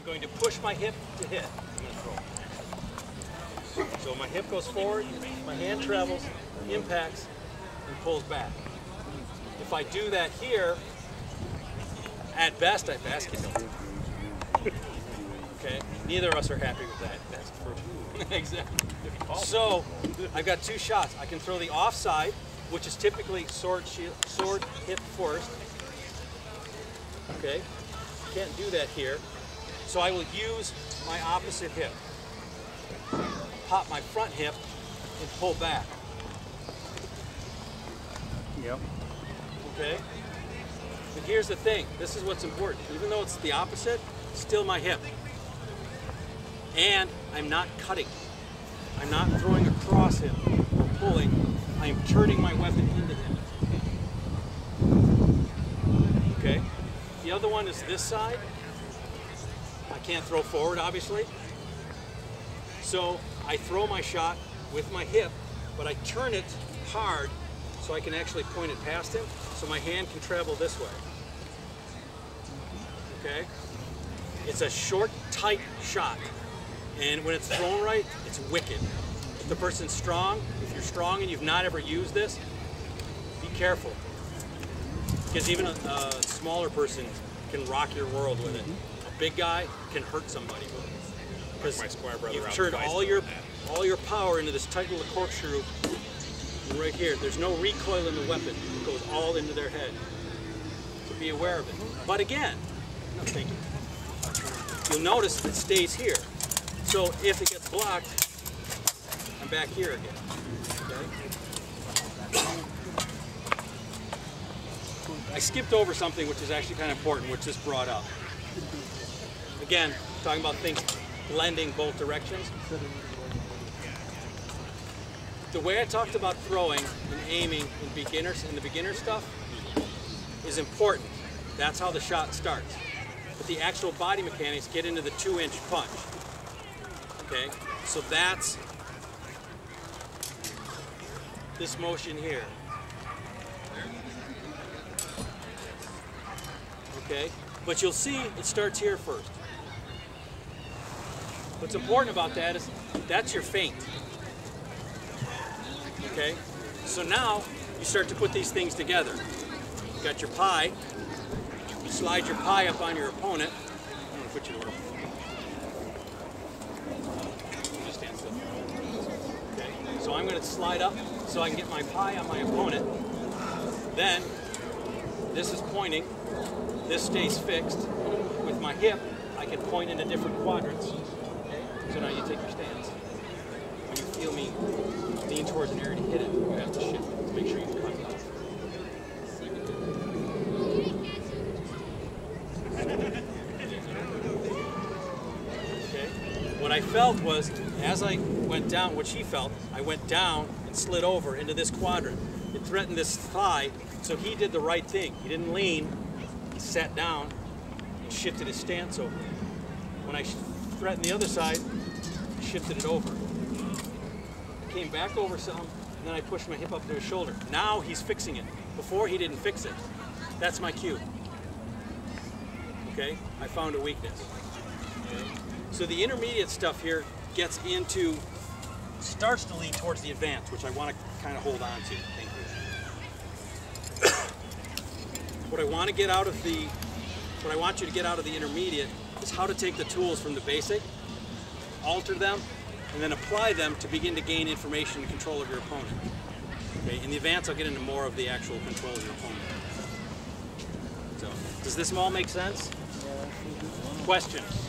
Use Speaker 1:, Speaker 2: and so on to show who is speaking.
Speaker 1: going to push my hip to hit. I'm going to throw. So my hip goes forward, my hand travels, impacts, and pulls back. If I do that here, at best I basket him. Okay? Neither of us are happy with that. That's for exactly. So I've got two shots. I can throw the offside, which is typically sword hip first. Okay? Can't do that here. So I will use my opposite hip. Pop my front hip and pull back.
Speaker 2: Yep.
Speaker 1: Okay? But here's the thing. This is what's important. Even though it's the opposite, it's still my hip. And I'm not cutting. I'm not throwing across him or pulling. I'm turning my weapon into him. Okay? The other one is this side. I can't throw forward, obviously. So I throw my shot with my hip, but I turn it hard so I can actually point it past him, so my hand can travel this way. Okay? It's a short, tight shot. And when it's thrown right, it's wicked. If the person's strong, if you're strong and you've not ever used this, be careful. Because even a smaller person can rock your world with it. A big guy can hurt somebody with it. Because you've turned all your power into this tight little corkscrew. And right here, there's no recoil in the weapon. It goes all into their head. So be aware of it. But again, no, thank you. You'll notice it stays here. So if it gets blocked, I'm back here again. Okay? I skipped over something which is actually kind of important, which this brought up. Again, talking about things blending both directions. The way I talked about throwing and aiming in the beginner stuff is important. That's how the shot starts. But the actual body mechanics get into the 2-inch punch. Okay, so that's this motion here. Okay, but you'll see it starts here first. What's important about that is that's your feint. Okay, so now you start to put these things together. You got your pie. You slide your pie up on your opponent. I'm going to put you to work. So I'm going to slide up so I can get my pie on my opponent. Then, this is pointing. This stays fixed. With my hip, I can point into different quadrants. Okay? So now you take your stance. When you feel me lean towards an area to hit it, you have to shift to make sure you cut it off. Okay? What I felt was, as I went down, what she felt, I went down and slid over into this quadrant. It threatened this thigh, so he did the right thing. He didn't lean, he sat down and shifted his stance over. When I threatened the other side, I shifted it over. I came back over some, and then I pushed my hip up to his shoulder. Now he's fixing it. Before he didn't fix it. That's my cue. Okay? I found a weakness. Okay? So the intermediate stuff here starts to lean towards the advanced, which I want to kind of hold on to. Thank you. What I want you to get out of the intermediate is how to take the tools from the basic, alter them, and then apply them to begin to gain information and control of your opponent. Okay, in the advance, I'll get into more of the actual control of your opponent. So, does this all make sense? Questions?